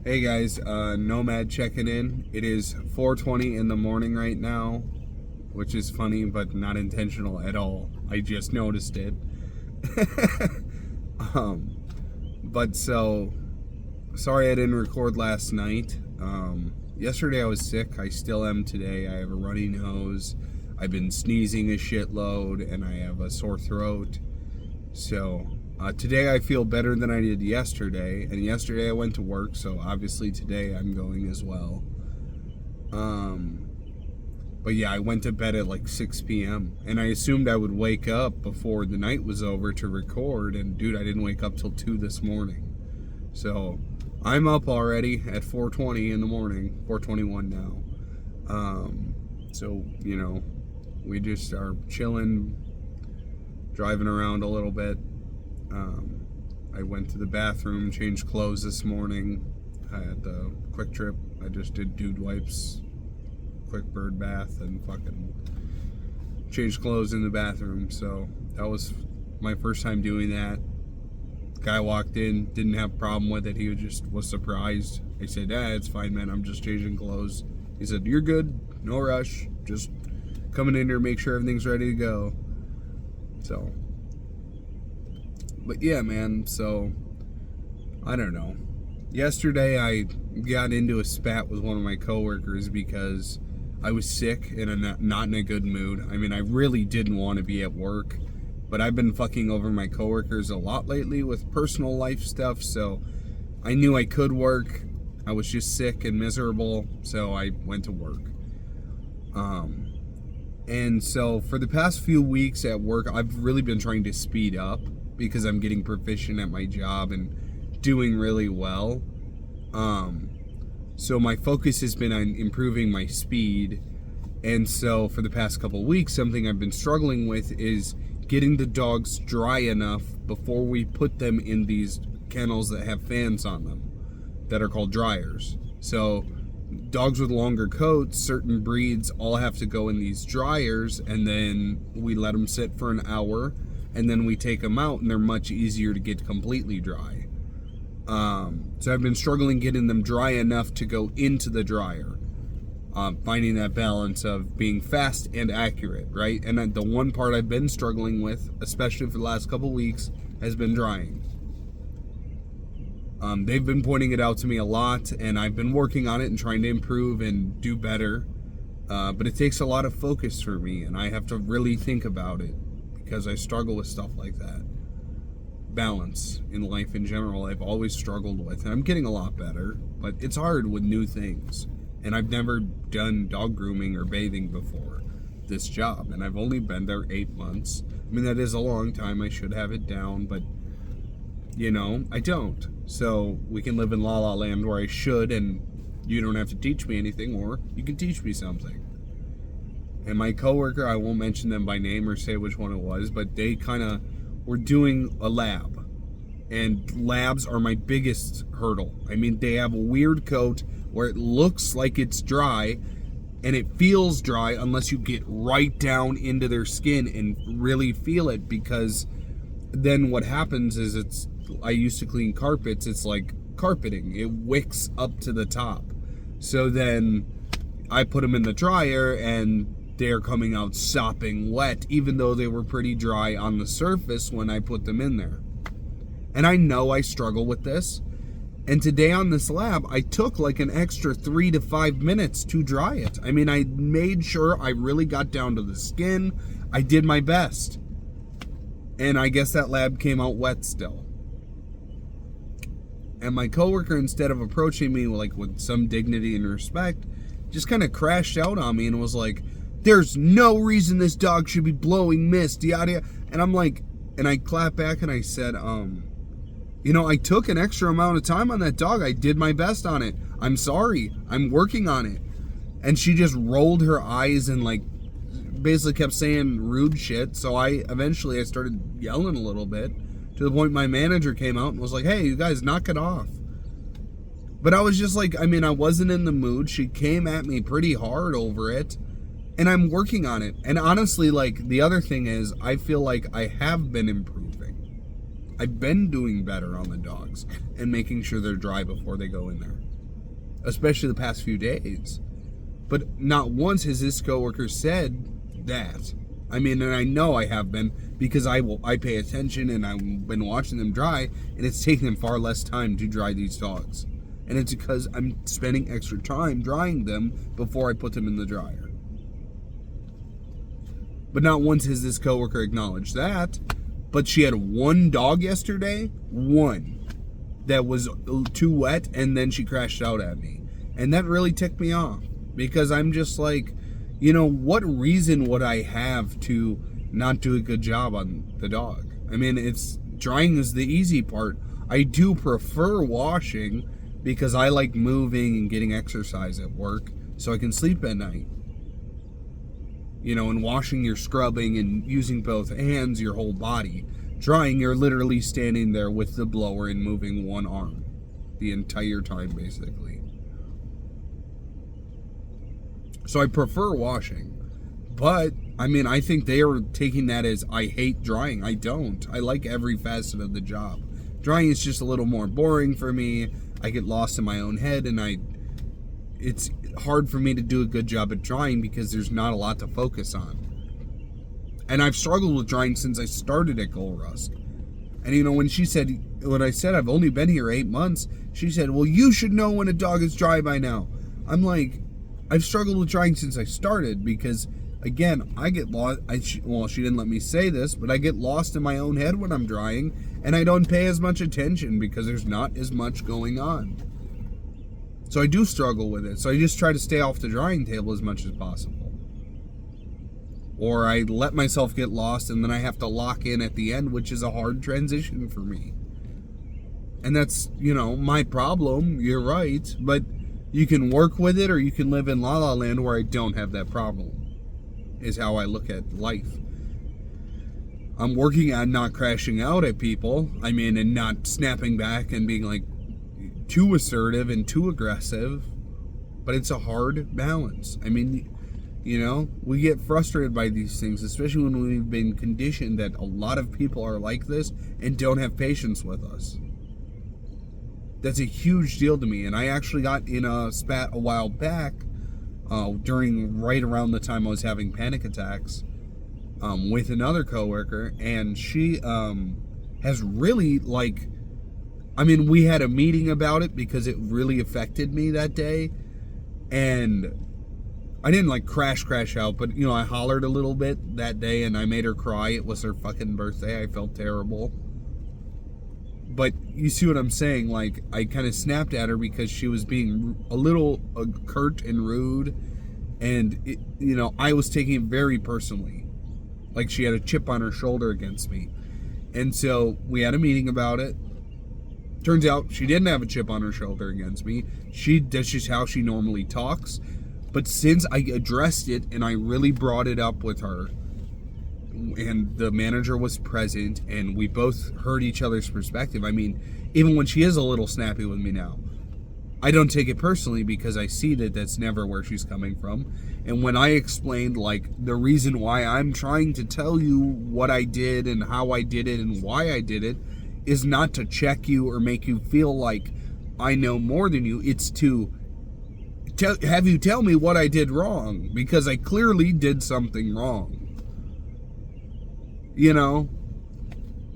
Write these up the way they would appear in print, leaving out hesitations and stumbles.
Hey guys, Nomad checking in. It is 4:20 in the morning right now, which is funny but not intentional at all. I just noticed it. um, but so sorry I didn't record last night. Yesterday I was sick. I still am today. I have a runny nose. I've been sneezing a shitload, and I have a sore throat. So today I feel better than I did yesterday, and yesterday I went to work, so obviously today I'm going as well. But yeah, I went to bed at like 6 p.m. and I assumed I would wake up before the night was over to record, and dude, I didn't wake up till 2 this morning. So I'm up already at 4:20 in the morning, 4:21 now. So, we just are chilling, driving around a little bit. I went to the bathroom, changed clothes this morning. I had the quick trip. I just did dude wipes, quick bird bath, and fucking changed clothes in the bathroom. So that was my first time doing that. Guy walked in, didn't have a problem with it. He just was surprised. I said, it's fine, man. I'm just changing clothes. He said, you're good. No rush. Just coming in here, make sure everything's ready to go. So, but yeah, man, so I don't know. Yesterday I got into a spat with one of my coworkers because I was sick and not in a good mood. I mean, I really didn't want to be at work, but I've been fucking over my coworkers a lot lately with personal life stuff, so I knew I could work. I was just sick and miserable, so I went to work. And so for the past few weeks at work, I've really been trying to speed up because I'm getting proficient at my job and doing really well. So my focus has been on improving my speed. And so for the past couple weeks, something I've been struggling with is getting the dogs dry enough before we put them in these kennels that have fans on them that are called dryers. So dogs with longer coats, certain breeds all have to go in these dryers, and then we let them sit for an hour, and then we take them out, and they're much easier to get completely dry. So I've been struggling getting them dry enough to go into the dryer, finding that balance of being fast and accurate, right? And the one part I've been struggling with, especially for the last couple weeks, has been drying. They've been pointing it out to me a lot, and I've been working on it and trying to improve and do better. But it takes a lot of focus for me, and I have to really think about it because I struggle with stuff like that. Balance in life in general, I've always struggled with. And I'm getting a lot better, but it's hard with new things. And I've never done dog grooming or bathing before this job, and I've only been there 8 months. I mean, that is a long time. I should have it down, but I don't. So we can live in La La Land where I should, and you don't have to teach me anything, or you can teach me something. And my coworker, I won't mention them by name or say which one it was, but they kind of were doing a lab. And labs are my biggest hurdle. I mean, they have a weird coat where it looks like it's dry, and it feels dry unless you get right down into their skin and really feel it, because then what happens is I used to clean carpets, it's like carpeting. It wicks up to the top. So then I put them in the dryer and they're coming out sopping wet, even though they were pretty dry on the surface when I put them in there. And I know I struggle with this. And today on this lab, I took like an extra 3 to 5 minutes to dry it. I mean, I made sure I really got down to the skin. I did my best. And I guess that lab came out wet still. And my coworker, instead of approaching me like with some dignity and respect, just kind of crashed out on me and was like, there's no reason this dog should be blowing mist, yada yada. And I'm like, and I clapped back and I said, I took an extra amount of time on that dog. I did my best on it. I'm sorry. I'm working on it. And she just rolled her eyes and like basically kept saying rude shit. So I started yelling a little bit, to the point my manager came out and was like, hey, you guys, knock it off. But I was just like, I wasn't in the mood. She came at me pretty hard over it, and I'm working on it. And honestly, like, the other thing is, I feel like I have been improving. I've been doing better on the dogs and making sure they're dry before they go in there. especially the past few days. But not once has this coworker said that. I mean, and I know I have been, because I pay attention and I've been watching them dry, and it's taking them far less time to dry these dogs. And it's because I'm spending extra time drying them before I put them in the dryer. But not once has this coworker acknowledged that. But she had one dog yesterday, one, that was too wet, and then she crashed out at me. And that really ticked me off, because I'm just like, you know, what reason would I have to not do a good job on the dog? I mean, drying is the easy part. I do prefer washing because I like moving and getting exercise at work so I can sleep at night. You know, and washing, you're scrubbing and using both hands, your whole body. Drying, you're literally standing there with the blower and moving one arm the entire time, basically. So I prefer washing. But, I mean, I think they are taking that as I hate drying. I don't. I like every facet of the job. Drying is just a little more boring for me. I get lost in my own head, and it's hard for me to do a good job at drying because there's not a lot to focus on. And I've struggled with drying since I started at Gold Rusk. And you know, when I said I've only been here 8 months, she said, well, you should know when a dog is dry by now. I'm like, I've struggled with drying since I started because, again, I get lost. Well, she didn't let me say this, but I get lost in my own head when I'm drying, and I don't pay as much attention because there's not as much going on. So I do struggle with it. So I just try to stay off the drying table as much as possible. Or I let myself get lost and then I have to lock in at the end, which is a hard transition for me. And that's, you know, my problem. You're right. But you can work with it or you can live in La La Land where I don't have that problem, is how I look at life. I'm working on not crashing out at people. I mean, and not snapping back and being like, too assertive and too aggressive, but it's a hard balance. I mean, you know, we get frustrated by these things, especially when we've been conditioned that a lot of people are like this and don't have patience with us. That's a huge deal to me, and I actually got in a spat a while back, right around the time I was having panic attacks, with another coworker, and she has really, like, I mean, we had a meeting about it because it really affected me that day. And I didn't like crash out, but, you know, I hollered a little bit that day and I made her cry. It was her fucking birthday. I felt terrible. But you see what I'm saying? Like, I kind of snapped at her because she was being a little curt and rude. And, you know, I was taking it very personally. Like she had a chip on her shoulder against me. And so we had a meeting about it. Turns out she didn't have a chip on her shoulder against me. That's just how she normally talks. But since I addressed it and I really brought it up with her, and the manager was present, and we both heard each other's perspective. I mean, even when she is a little snappy with me now, I don't take it personally because I see that that's never where she's coming from. And when I explained, like, the reason why I'm trying to tell you what I did and how I did it and why I did it, is not to check you or make you feel like I know more than you. It's to have you tell me what I did wrong, because I clearly did something wrong. You know?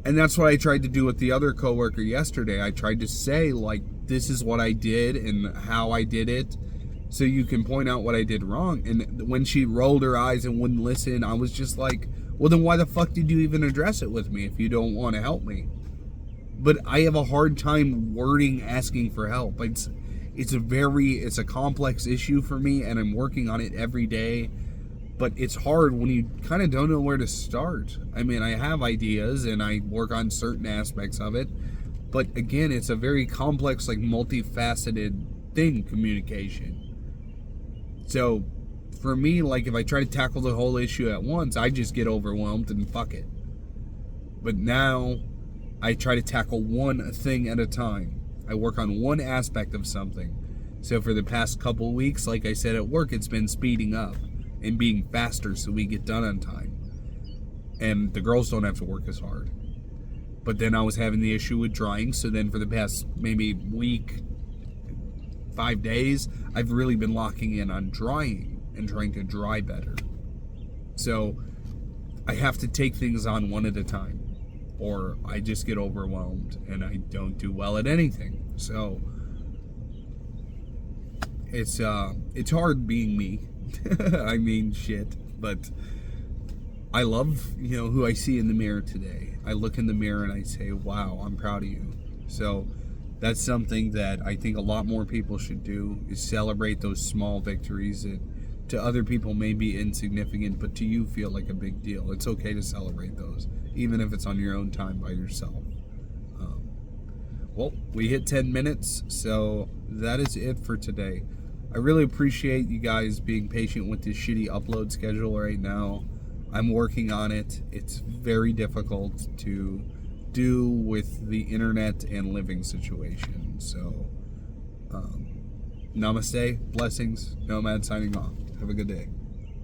And that's what I tried to do with the other coworker yesterday. I tried to say, like, this is what I did and how I did it, so you can point out what I did wrong. And when she rolled her eyes and wouldn't listen, I was just like, well, then why the fuck did you even address it with me if you don't want to help me? But I have a hard time wording asking for help. It's a complex issue for me, and I'm working on it every day. But it's hard when you kind of don't know where to start. I mean, I have ideas, and I work on certain aspects of it. But again, it's a very complex, like, multifaceted thing, communication. So, for me, like, if I try to tackle the whole issue at once, I just get overwhelmed and fuck it. But now I try to tackle one thing at a time. I work on one aspect of something. So for the past couple weeks, like I said at work, it's been speeding up and being faster so we get done on time. And the girls don't have to work as hard. But then I was having the issue with drying, so then for the past maybe week, 5 days, I've really been locking in on drying and trying to dry better. So I have to take things on one at a time, or I just get overwhelmed and I don't do well at anything. So it's hard being me. I mean, shit, but I love, who I see in the mirror today. I look in the mirror and I say, wow, I'm proud of you. So that's something that I think a lot more people should do, is celebrate those small victories that to other people may be insignificant, but to you feel like a big deal. It's okay to celebrate those, even if it's on your own time by yourself. Well, we hit 10 minutes, so that is it for today. I really appreciate you guys being patient with this shitty upload schedule right now. I'm working on it. It's very difficult to do with the internet and living situation. So, namaste, blessings, Nomad signing off. Have a good day.